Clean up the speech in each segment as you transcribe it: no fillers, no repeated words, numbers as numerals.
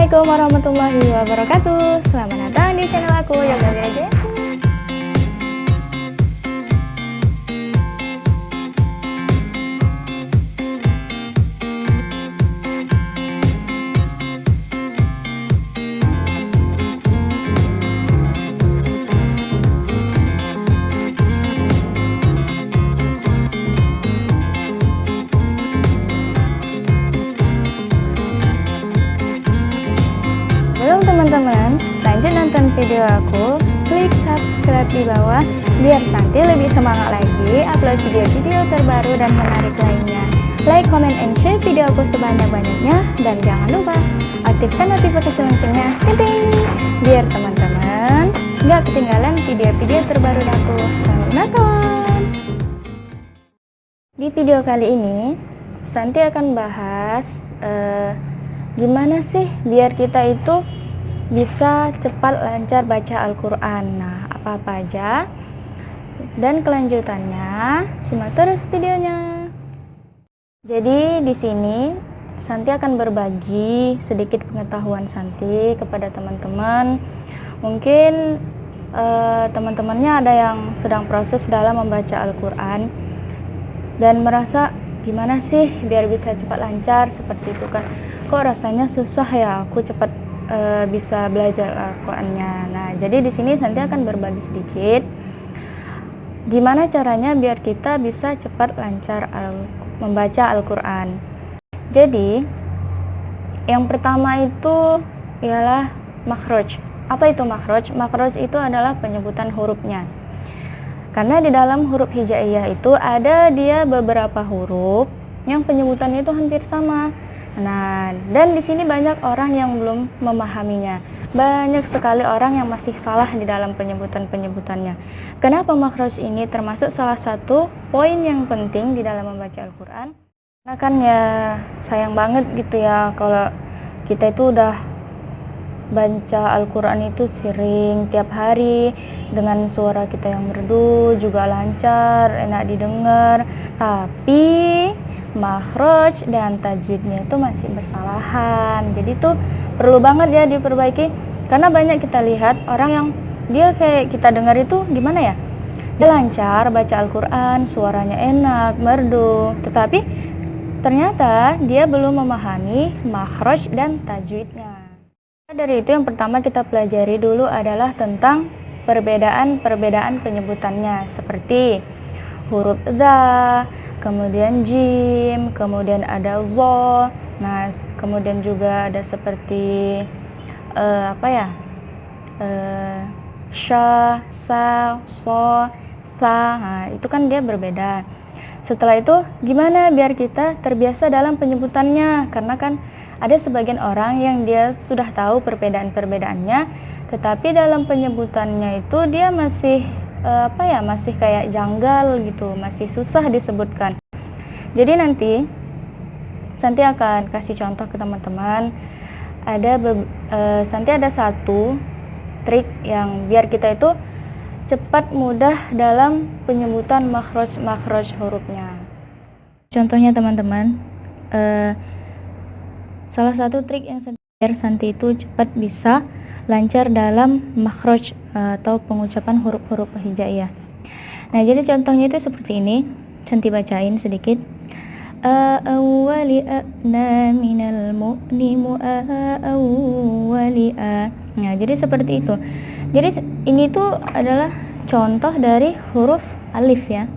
Assalamualaikum warahmatullahi wabarakatuh. Selamat datang di channel aku, Yoga Grace. Sebelum teman-teman lanjut nonton video aku, klik subscribe di bawah biar Santi lebih semangat lagi upload video-video terbaru dan menarik lainnya. Like, comment, and share video aku sebanyak-banyaknya, dan jangan lupa aktifkan notifikasi loncengnya, ting, biar teman-teman nggak ketinggalan video-video terbaru aku. Selamat menonton. Di video kali ini Santi akan bahas gimana sih biar kita itu bisa cepat lancar baca Al-Quran. Nah, apa-apa aja dan kelanjutannya simak terus videonya. Jadi di sini Santi akan berbagi sedikit pengetahuan Santi kepada teman-teman. Mungkin teman-temannya ada yang sedang proses dalam membaca Al-Quran dan merasa gimana sih biar bisa cepat lancar seperti itu kan. Kok rasanya susah ya aku cepat bisa belajar Al-Qur'annya. Nah, jadi di sini Santi akan berbagi sedikit gimana caranya biar kita bisa cepat lancar membaca Al-Qur'an. Jadi, yang pertama itu ialah makhraj. Apa itu makhraj? Makhraj itu adalah penyebutan hurufnya. Karena di dalam huruf hijaiyah itu ada dia beberapa huruf yang penyebutannya itu hampir sama. Nah, dan di sini banyak orang yang belum memahaminya. Banyak sekali orang yang masih salah di dalam penyebutan-penyebutannya. Kenapa makhraj ini termasuk salah satu poin yang penting di dalam membaca Al-Quran? Karena kan ya sayang banget gitu ya kalau kita itu udah baca Al-Quran itu sering tiap hari dengan suara kita yang merdu, juga lancar, enak didengar, tapi makhraj dan tajwidnya itu masih bersalahan. Jadi tuh perlu banget ya diperbaiki, karena banyak kita lihat orang yang dia kayak kita dengar itu gimana ya, dia lancar baca Al-Quran, suaranya enak, merdu, tetapi ternyata dia belum memahami makhraj dan tajwidnya. Dari itu yang pertama kita pelajari dulu adalah tentang perbedaan penyebutannya, seperti huruf dha, kemudian jim, kemudian ada zo. Nah, kemudian juga ada seperti sha, sa, so, sa. Nah, itu kan dia berbeda. Setelah itu gimana biar kita terbiasa dalam penyebutannya? Karena kan ada sebagian orang yang dia sudah tahu perbedaan-perbedaannya, tetapi dalam penyebutannya itu dia masih masih kayak janggal gitu, masih susah disebutkan. Jadi nanti Santi akan kasih contoh ke teman-teman. Santi ada satu trik yang biar kita itu cepat mudah dalam penyebutan makhraj hurufnya. Contohnya teman-teman, salah satu trik yang biar Santi itu cepat bisa lancar dalam makhraj atau pengucapan huruf-huruf hijaiyah. Nah, jadi contohnya itu seperti ini. Santi bacain sedikit. Awwali'na minal mu'nimu awwali'a. Nah, jadi seperti itu. Jadi ini tuh adalah contoh dari huruf alif ya.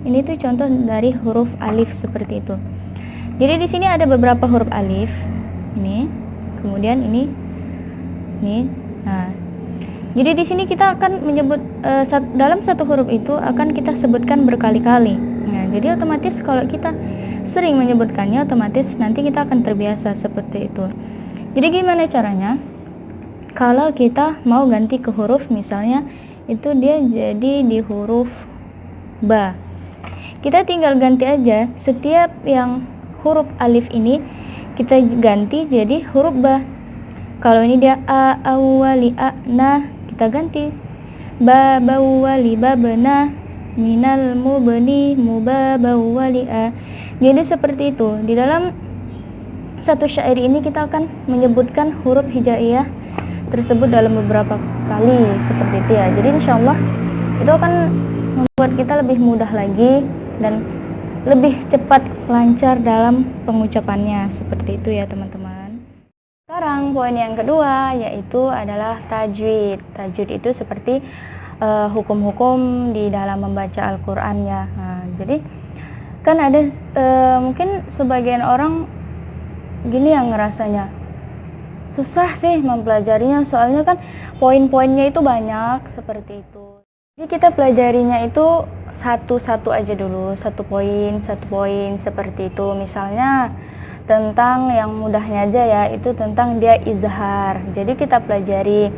Ini tuh contoh dari huruf alif seperti itu. Jadi di sini ada beberapa huruf alif. Ini, kemudian ini. Nah, jadi di sini kita akan menyebut dalam satu huruf itu akan kita sebutkan berkali-kali. Nah, jadi otomatis kalau kita sering menyebutkannya, otomatis nanti kita akan terbiasa seperti itu. Jadi gimana caranya? Kalau kita mau ganti ke huruf, misalnya itu dia jadi di huruf ba, kita tinggal ganti aja setiap yang huruf alif ini kita ganti jadi huruf ba. Kalau ini dia a awwali a na, kita ganti ba bawwali babna, minal mubni mubabawwali a. Jadi seperti itu. Di dalam satu syair ini kita akan menyebutkan huruf hijaiyah tersebut dalam beberapa kali seperti itu ya. Jadi insya Allah itu akan membuat kita lebih mudah lagi dan lebih cepat lancar dalam pengucapannya seperti itu ya teman-teman. Sekarang poin yang kedua yaitu adalah tajwid. Tajwid itu seperti hukum-hukum di dalam membaca Al-Quran ya. Nah, jadi kan ada mungkin sebagian orang gini yang ngerasanya susah sih mempelajarinya, soalnya kan poin-poinnya itu banyak seperti itu. Jadi kita pelajarinya itu satu-satu aja dulu, satu poin seperti itu. Misalnya tentang yang mudahnya aja ya, itu tentang dia izhar. Jadi kita pelajari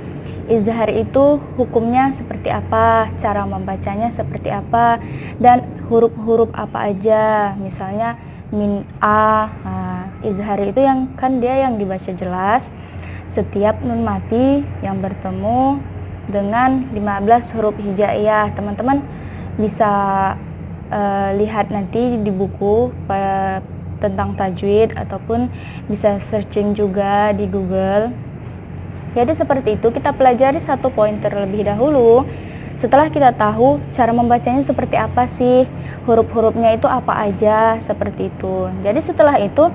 izhar itu hukumnya seperti apa, cara membacanya seperti apa, dan huruf-huruf apa aja. Misalnya min a, nah, izhar itu yang kan dia yang dibaca jelas setiap nun mati yang bertemu dengan 15 huruf hijaiyah. Teman-teman bisa lihat nanti di buku tentang tajwid ataupun bisa searching juga di Google. Jadi seperti itu, kita pelajari satu poin terlebih dahulu. Setelah kita tahu cara membacanya seperti apa sih, huruf-hurufnya itu apa aja, seperti itu. Jadi setelah itu,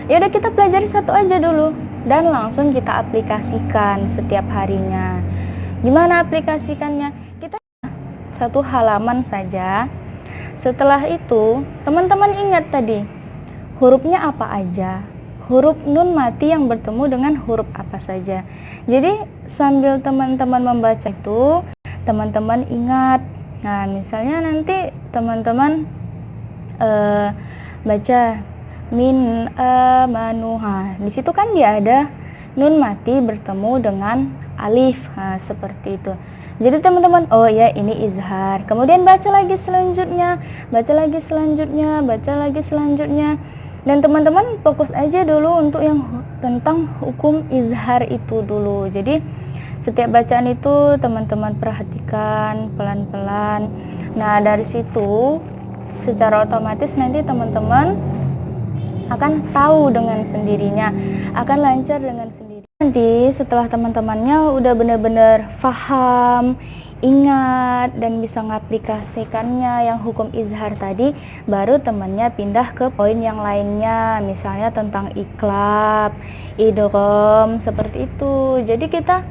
ya udah kita pelajari satu aja dulu dan langsung kita aplikasikan setiap harinya. Gimana aplikasikannya? Kita satu halaman saja. Setelah itu, teman-teman ingat tadi, hurufnya apa aja? Huruf nun mati yang bertemu dengan huruf apa saja. Jadi sambil teman-teman membaca itu, teman-teman ingat. Nah, misalnya nanti teman-teman baca min amanuha. Di situ kan dia ada nun mati bertemu dengan alif. Nah, seperti itu. Jadi teman-teman, oh ya ini izhar. Kemudian baca lagi selanjutnya, baca lagi selanjutnya, baca lagi selanjutnya. Dan teman-teman fokus aja dulu untuk yang tentang hukum izhar itu dulu. Jadi setiap bacaan itu teman-teman perhatikan pelan-pelan. Nah, dari situ secara otomatis nanti teman-teman akan tahu dengan sendirinya, akan lancar dengan sendirinya. Nanti setelah teman-temannya udah benar-benar paham, ingat dan bisa ngaplikasikannya yang hukum izhar tadi, baru temannya pindah ke poin yang lainnya, misalnya tentang iklab, idgham, seperti itu. Jadi kita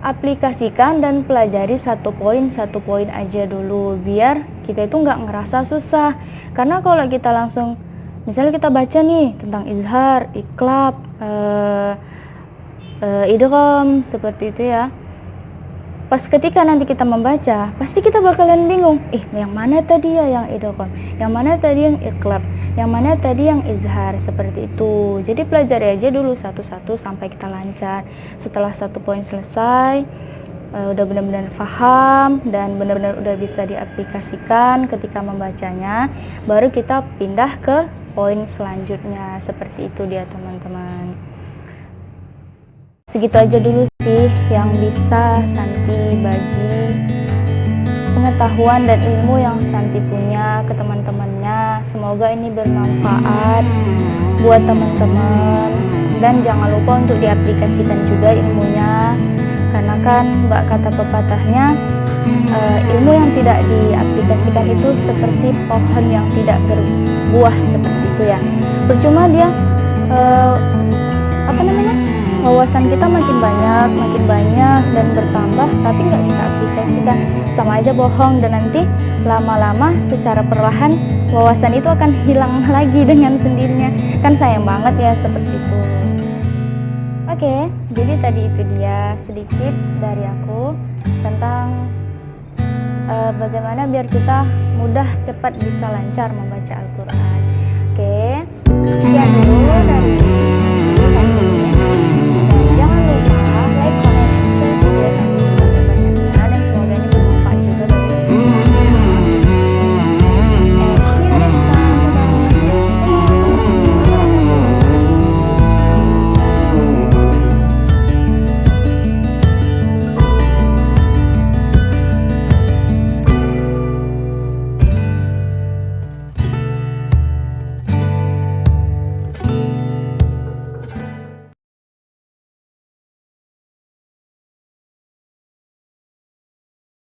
aplikasikan dan pelajari satu poin aja dulu, biar kita itu nggak ngerasa susah. Karena kalau kita langsung, misalnya kita baca nih tentang izhar, iklab, idgham, seperti itu ya. Pas ketika nanti kita membaca, pasti kita bakalan bingung, yang mana tadi ya yang idgham, yang mana tadi yang iklab, yang mana tadi yang izhar, seperti itu. Jadi pelajari aja dulu satu-satu sampai kita lancar. Setelah satu poin selesai, udah benar-benar paham dan benar-benar udah bisa diaplikasikan ketika membacanya, baru kita pindah ke poin selanjutnya. Seperti itu dia teman-teman. Segitu aja dulu sih yang bisa Santi bagi pengetahuan dan ilmu yang Santi punya ke teman-temannya. Semoga ini bermanfaat buat teman-teman, dan jangan lupa untuk diaplikasikan juga ilmunya, karena kan mbak kata pepatahnya, ilmu yang tidak diaplikasikan itu seperti pohon yang tidak berbuah, seperti itu ya. Percuma dia wawasan kita makin banyak dan bertambah, tapi nggak kita aplikasikan, sama aja bohong. Dan nanti lama-lama secara perlahan wawasan itu akan hilang lagi dengan sendirinya, kan sayang banget ya, seperti itu. Oke, jadi tadi itu dia sedikit dari aku tentang bagaimana biar kita mudah cepat bisa lancar membaca Al-Quran.